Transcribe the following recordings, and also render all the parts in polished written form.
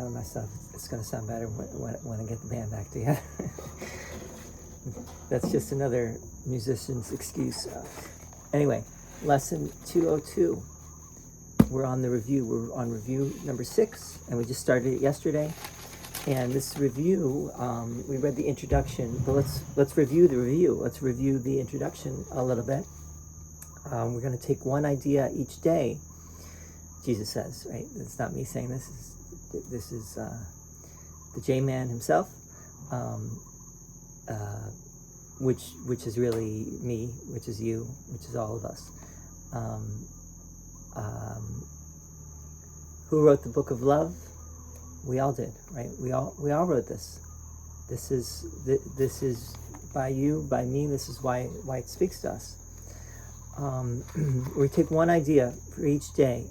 telling myself it's going to sound better when I get the band back together. That's just another musician's excuse. Anyway, lesson 202. We're on the review. We're on review number 6, and we just started it yesterday. And this review, we read the introduction, but let's review the review. Let's review the introduction a little bit. We're going to take one idea each day. Jesus says, right? It's not me saying this. This is the J-Man himself, which is really me, which is you, which is all of us. Who wrote the Book of Love? We all did, right? We all wrote this. This is by you, by me. This is why it speaks to us. We take one idea for each day,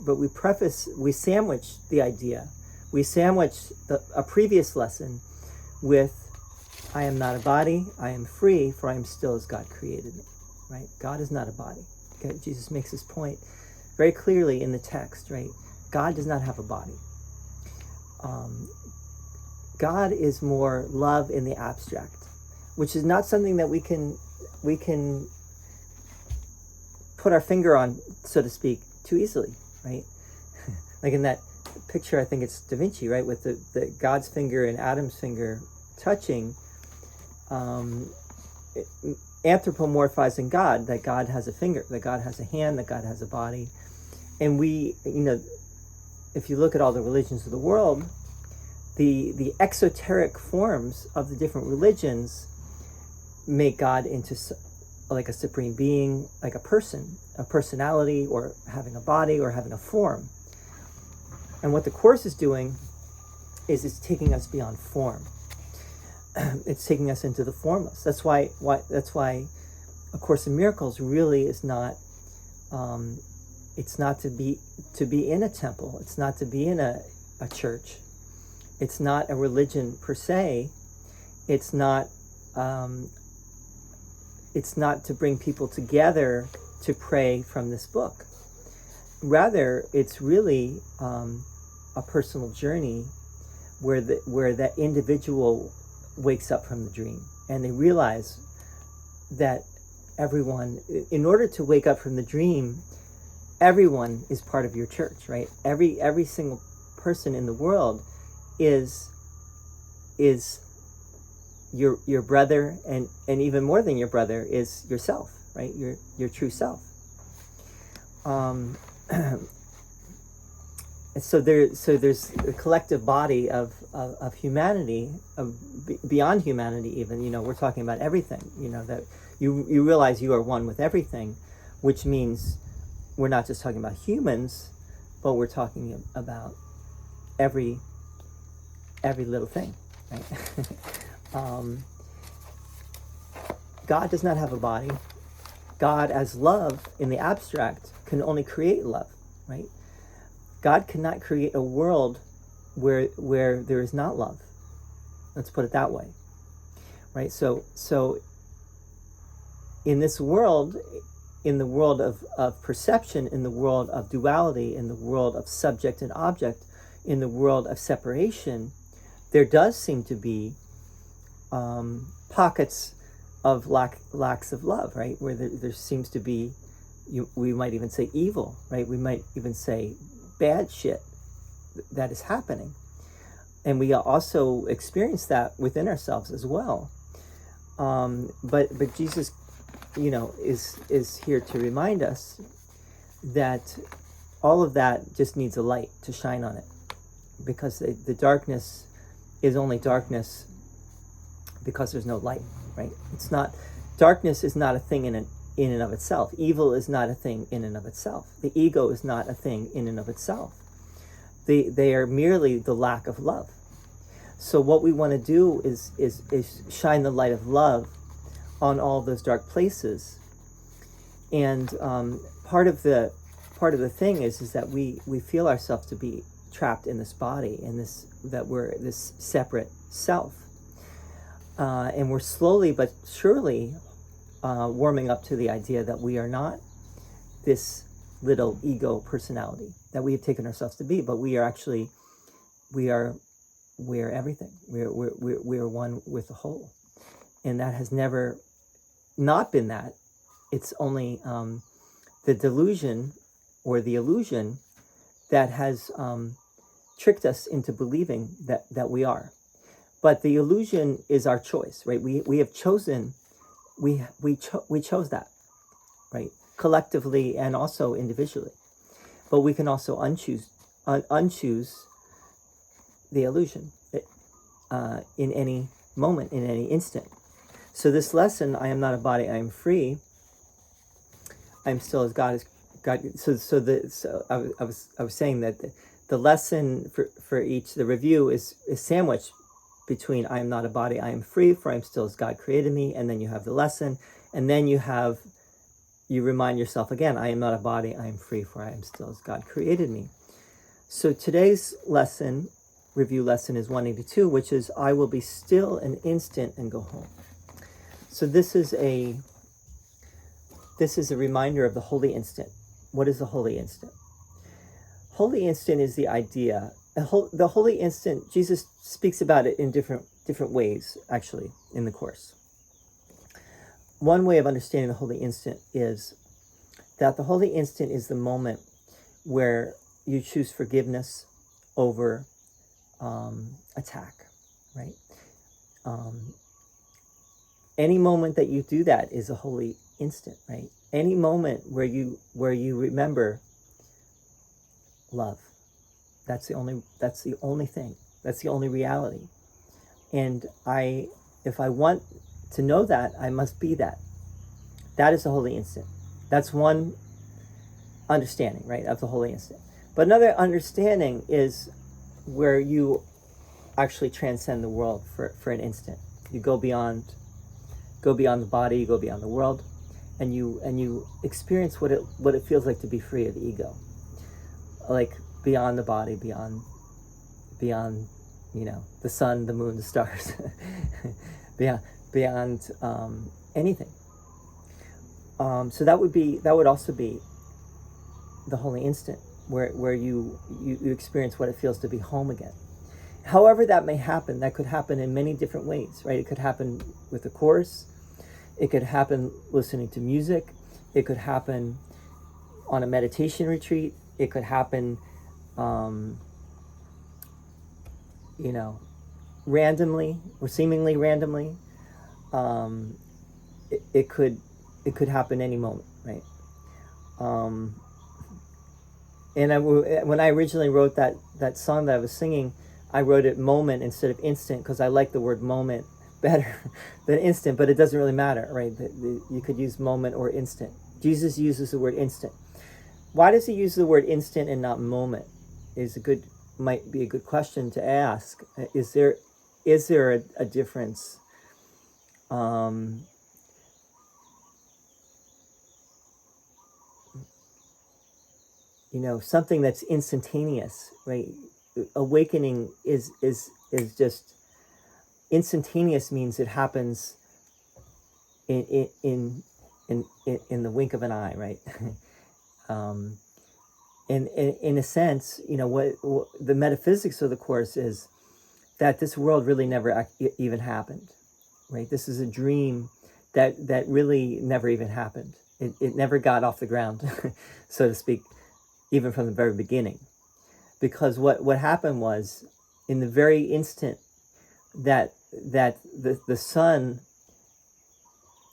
but we sandwich the idea. We sandwich a previous lesson with, I am not a body, I am free, for I am still as God created me, right? God is not a body. Okay? Jesus makes this point very clearly in the text, right? God does not have a body. God is more love in the abstract, which is not something that we can put our finger on, so to speak, too easily, right? Like in that picture, I think it's Da Vinci, right, with the God's finger and Adam's finger touching, anthropomorphizing God, that God has a finger, that God has a hand, that God has a body. And we, if you look at all the religions of the world, the exoteric forms of the different religions make God into like a supreme being, like a person, a personality, or having a body, or having a form. And what the Course is doing is it's taking us beyond form. It's taking us into the formless. That's why A Course in Miracles really is not. It's not to be in a temple. It's not to be in a church. It's not a religion per se. It's not. It's not to bring people together to pray from this book. Rather, it's really a personal journey where that individual wakes up from the dream, and they realize that everyone, in order to wake up from the dream, everyone is part of your church, right? Every single person in the world is your brother, and even more than your brother is yourself, right? Your true self. So there's a collective body of humanity, beyond humanity even. We're talking about everything. That you realize you are one with everything, which means we're not just talking about humans, but we're talking about every little thing, right? God does not have a body. God, as love in the abstract, can only create love, right? God cannot create a world where there is not love. Let's put it that way, right? So in this world, in the world of perception, in the world of duality, in the world of subject and object, in the world of separation, there does seem to be pockets of lacks of love, right? Where there seems to be, we might even say evil, right? We might even say bad shit that is happening. And we also experience that within ourselves as well. But Jesus, is here to remind us that all of that just needs a light to shine on it, because the darkness is only darkness because there's no light, right? It's not, darkness is not a thing in and of itself. Evil is not a thing in and of itself. The ego is not a thing in and of itself. They are merely the lack of love. So what we want to do is shine the light of love on all those dark places. And part of the thing is that we feel ourselves to be trapped in this body, that we're this separate self. And we're slowly but surely warming up to the idea that we are not this little ego personality that we have taken ourselves to be, but we are actually we are everything. We are one with the whole, and that has never not been that. It's only the delusion or the illusion that has tricked us into believing that we are. But the illusion is our choice, right? We have chosen, we chose that, right? Collectively and also individually. But we can also unchoose the illusion in any moment, in any instant. So this lesson, I am not a body, I am free. I am still as God is God. So I was saying that the lesson for each, the review is sandwiched between I am not a body, I am free, for I am still as God created me, and then you have the lesson, and then you remind yourself again, I am not a body, I am free, for I am still as God created me. So today's lesson, review lesson, is 182, which is I will be still an instant and go home. So this is a reminder of the holy instant. What is the holy instant? Holy instant is the idea. The holy instant, Jesus speaks about it in different ways, actually, in the Course. One way of understanding the holy instant is that the holy instant is the moment where you choose forgiveness over attack, right? Any moment that you do that is a holy instant, right? Any moment where you remember love, that's the only thing. That's the only reality. And if I want to know that, I must be that. That is the holy instant. That's one understanding, right, of the holy instant. But another understanding is where you actually transcend the world for an instant. You go beyond the body, you go beyond the world, and you experience what it feels like to be free of ego, like beyond the body, beyond the sun, the moon, the stars, beyond anything. So that would also be the holy instant, where you experience what it feels to be home again. However that may happen, that could happen in many different ways, right? It could happen with the Course. It could happen listening to music. It could happen on a meditation retreat. It could happen, randomly or seemingly randomly. It could happen any moment, right? And when I originally wrote that song that I was singing, I wrote it moment instead of instant because I like the word moment better than instant, but it doesn't really matter, right? You could use moment or instant. Jesus uses the word instant. Why does he use the word instant and not moment? Might be a good question to ask. Is there a difference? Something that's instantaneous, right? Awakening is just instantaneous, means it happens in the wink of an eye, right? In a sense, what the metaphysics of the Course is that this world really never even happened, right? This is a dream that really never even happened. It never got off the ground, so to speak, even from the very beginning. Because what happened was, in the very instant that the sun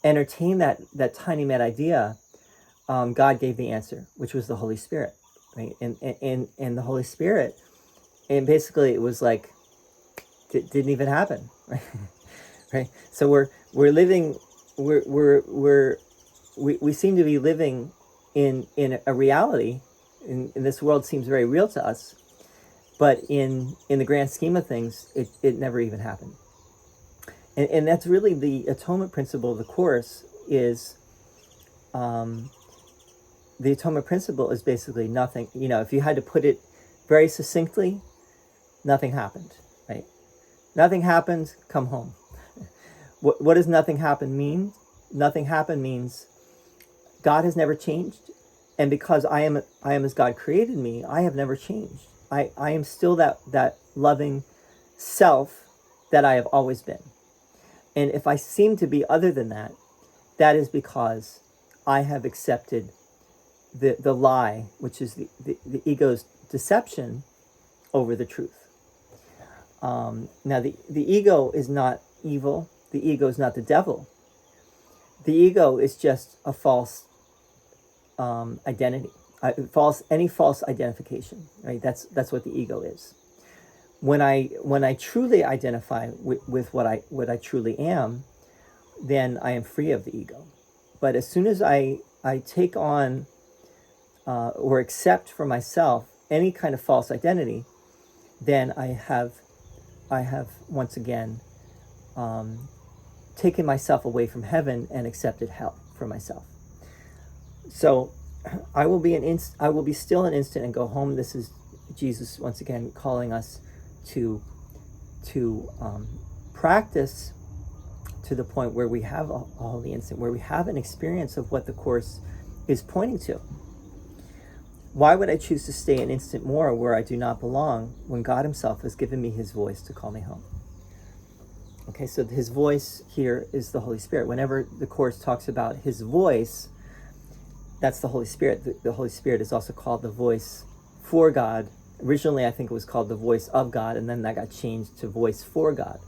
entertained that tiny mad idea, God gave the answer, which was the Holy Spirit, right? And the Holy Spirit, and basically it was like it didn't even happen, right? Right. So we're living, we seem to be living in a reality. And this world seems very real to us, but in the grand scheme of things, it never even happened. And that's really the atonement principle of the Course is, the atonement principle is basically nothing. If you had to put it very succinctly, nothing happened, right? Nothing happened, come home. What does nothing happen mean? Nothing happen means God has never changed. And because I am as God created me, I have never changed. I am still that loving self that I have always been. And if I seem to be other than that, that is because I have accepted the lie, which is the ego's deception over the truth. Now, the ego is not evil. The ego is not the devil. The ego is just a false identity, any false identification, right? That's what the ego is. When I truly identify with what I truly am, then I am free of the ego. But as soon as I take on or accept for myself any kind of false identity, then I have once again taken myself away from heaven and accepted hell for myself. So I will be still an instant and go home. This is Jesus once again calling us to practice to the point where we have a holy instant, where we have an experience of what the Course is pointing to. Why would I choose to stay an instant more where I do not belong when God himself has given me his voice to call me home? Okay, so his voice here is the Holy Spirit. Whenever the Course talks about his voice, that's the Holy Spirit. The Holy Spirit is also called the voice for God. Originally, I think it was called the voice of God, and then that got changed to voice for God.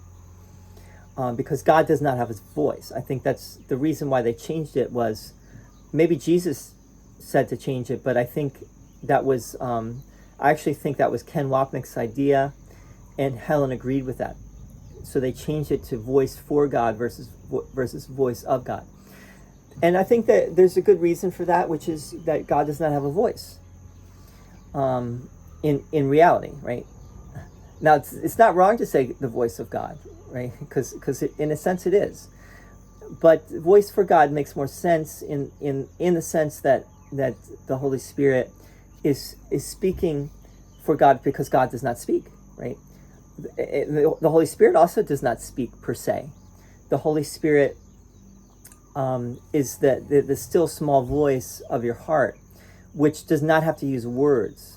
Because God does not have his voice. I think that's the reason why they changed it. Was maybe Jesus said to change it, but I think that was, I actually think that was Ken Wapnick's idea, and Helen agreed with that. So they changed it to voice for God versus voice of God. And I think that there's a good reason for that, which is that God does not have a voice in reality, right? Now, it's not wrong to say the voice of God, right? Because in a sense it is. But voice for God makes more sense in the sense that the Holy Spirit is speaking for God, because God does not speak, right? The Holy Spirit also does not speak per se. The Holy Spirit is the still small voice of your heart, which does not have to use words.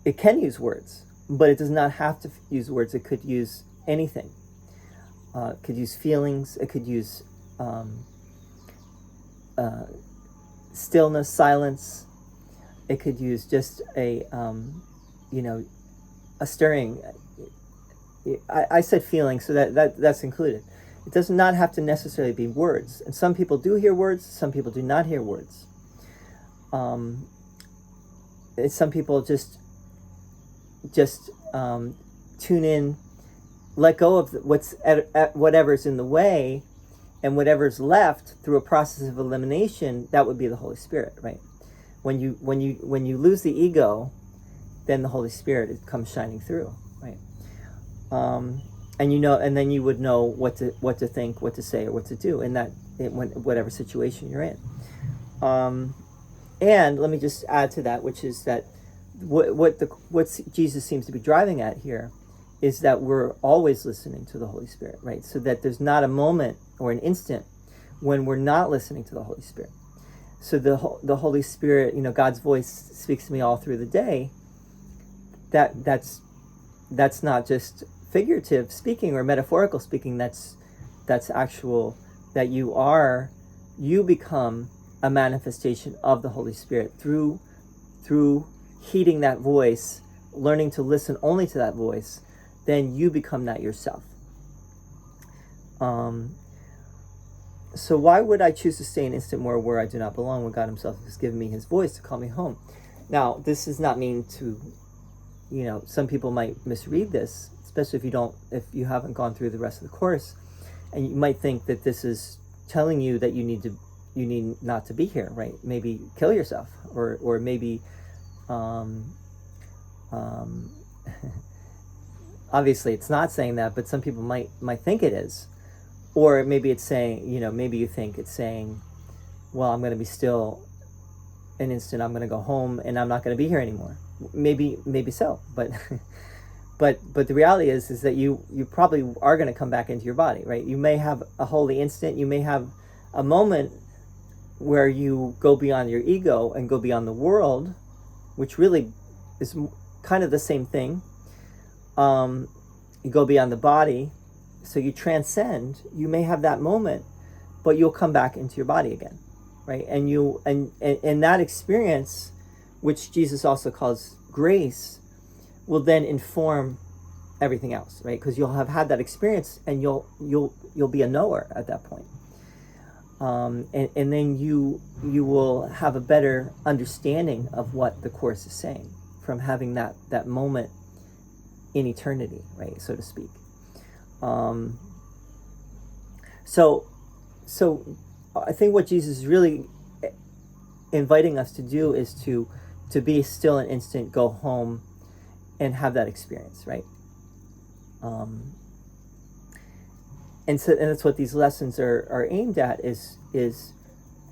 It can use words, but it does not have to use words. It could use anything. It could use feelings. It could use stillness, silence. It could use just a stirring. I said feeling, so that's included. It does not have to necessarily be words. And some people do hear words, some people do not hear words. Some people just tune in, let go of what's at whatever's in the way, and whatever's left through a process of elimination. That would be the Holy Spirit, right? When you lose the ego, then the Holy Spirit comes shining through, right? And then you would know what to think, what to say, or what to do in whatever situation you're in. And let me just add to that, which is that what Jesus seems to be driving at here is that we're always listening to the Holy Spirit, right? So that there's not a moment or an instant when we're not listening to the Holy Spirit. So the Holy Spirit, God's voice speaks to me all through the day. That's not just figurative speaking or metaphorical speaking. That's actual, that you become a manifestation of the Holy Spirit through heeding that voice, learning to listen only to that voice. Then you become that yourself. So why would I choose to stay an instant more where I do not belong when God himself has given me his voice to call me home? Now, this does not mean to, some people might misread this, especially if you haven't gone through the rest of the Course, and you might think that this is telling you that you need not to be here, right? Maybe kill yourself, or maybe, obviously it's not saying that, but some people might think it is. Or maybe it's saying, maybe you think it's saying, well, I'm going to be still an instant, I'm going to go home and I'm not going to be here anymore. Maybe so, but the reality is that you probably are going to come back into your body, right? You may have a holy instant, you may have a moment where you go beyond your ego and go beyond the world, which really kind of the same thing. You go beyond the body, so you transcend. You may have that moment, but you'll come back into your body again, right? And you and that experience, which Jesus also calls grace, will then inform everything else, right? Because you'll have had that experience, and you'll be a knower at that point. And then you will have a better understanding of what the Course is saying from having that moment in eternity, right, so to speak. So I think what Jesus is really inviting us to do is to be still an instant, go home, and have that experience, right? And that's what these lessons are aimed at, is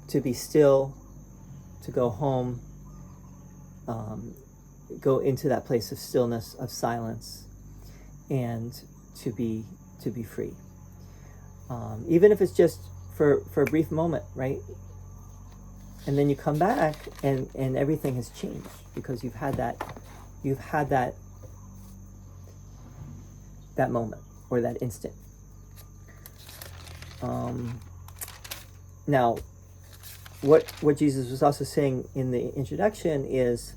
to be still, to go home, go into that place of stillness, of silence, and to be free. Even if it's just for a brief moment, right? And then you come back and everything has changed because you've had that moment or that instant. Now, what Jesus was also saying in the introduction is,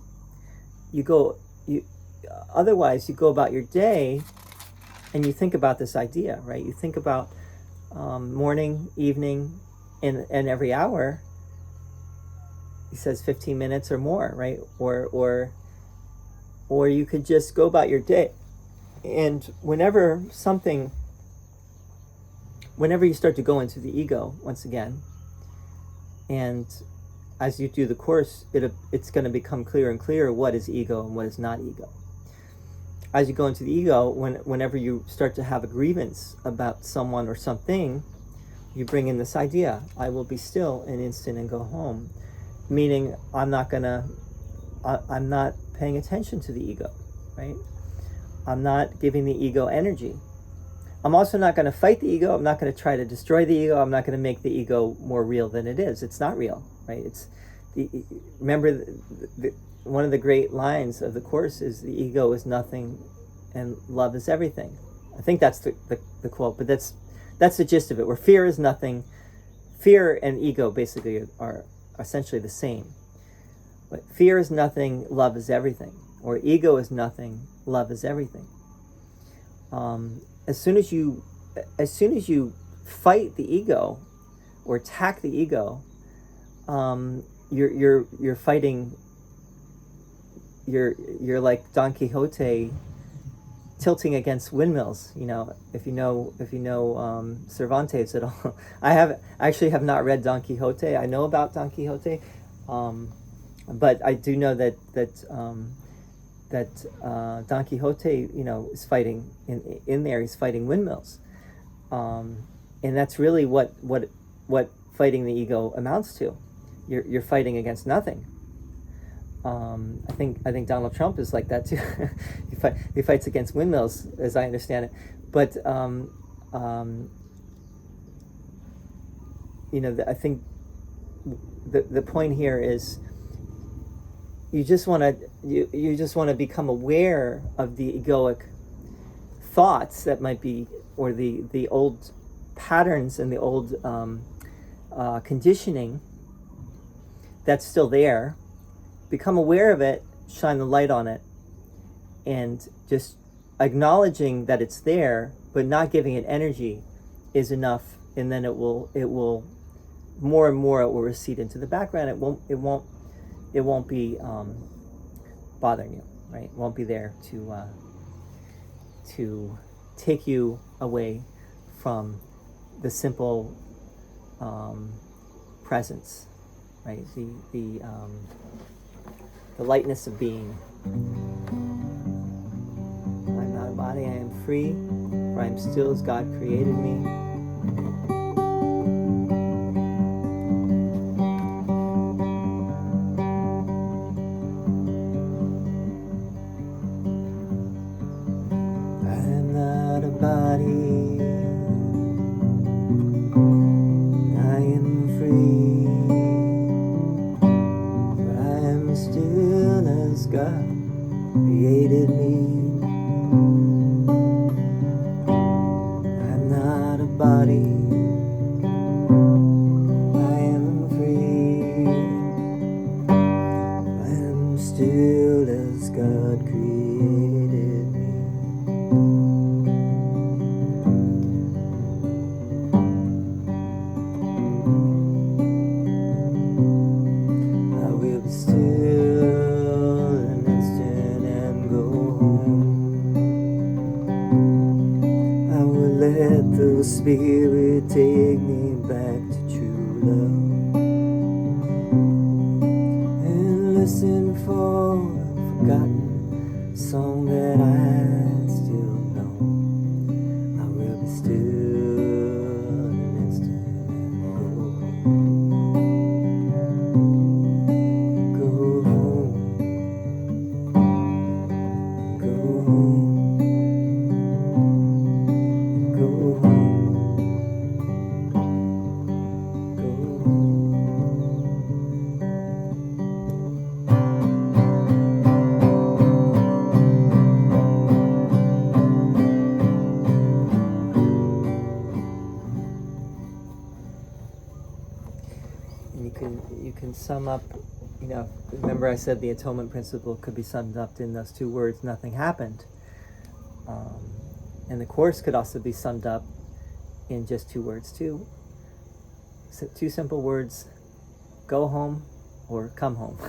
otherwise you go about your day and you think about this idea, right? You think about morning, evening, and every hour. He says 15 minutes or more, right? Or you could just go about your day, and whenever you start to go into the ego once again, and as you do the Course, it's going to become clearer and clearer what is ego and what is not ego. As you go into the ego, whenever you start to have a grievance about someone or something, you bring in this idea: I will be still an instant and go home. Meaning, I'm not paying attention to the ego, right? I'm not giving the ego energy. I'm also not going to fight the ego. I'm not going to try to destroy the ego. I'm not going to make the ego more real than it is. It's not real, right? Remember, one of the great lines of the Course is, the ego is nothing and love is everything. I think that's the quote, but that's the gist of it, where fear is nothing. Fear and ego basically are essentially the same. But fear is nothing, love is everything. Or ego is nothing, love is everything. As soon as you fight the ego or attack the ego, you're fighting. You're like Don Quixote tilting against windmills. If you know Cervantes at all. I have not read Don Quixote. I know about Don Quixote, but I do know that Don Quixote, is fighting in there. He's fighting windmills, and that's really what fighting the ego amounts to. You're fighting against nothing. I think Donald Trump is like that too. He fights against windmills, as I understand it. But I think the point here is, you just want to become aware of the egoic thoughts that might be, or the old patterns and the old conditioning that's still there. Become aware of it, shine the light on it, and just acknowledging that it's there, but not giving it energy is enough. And then it will more and more, it will recede into the background. It won't be bothering you, right? It won't be there to take you away from the simple presence, right? The lightness of being. I'm not a body, I am free, for I am still as God created me. I am not a body, I am free. Still as God created me. I'm not a body, I am free. I am still as God created me. I will be still an instant and go home. I will let the Spirit take me back to true love, and listen for a forgotten song that I still know. I will be still an instant and go home. Go home. Go home. Go home. And you can sum up, remember I said the atonement principle could be summed up in those two words, nothing happened. And the Course could also be summed up in just two words too. So two simple words, go home or come home.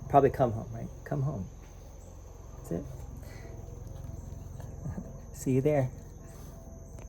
Probably come home, right? Come home. That's it. See you there.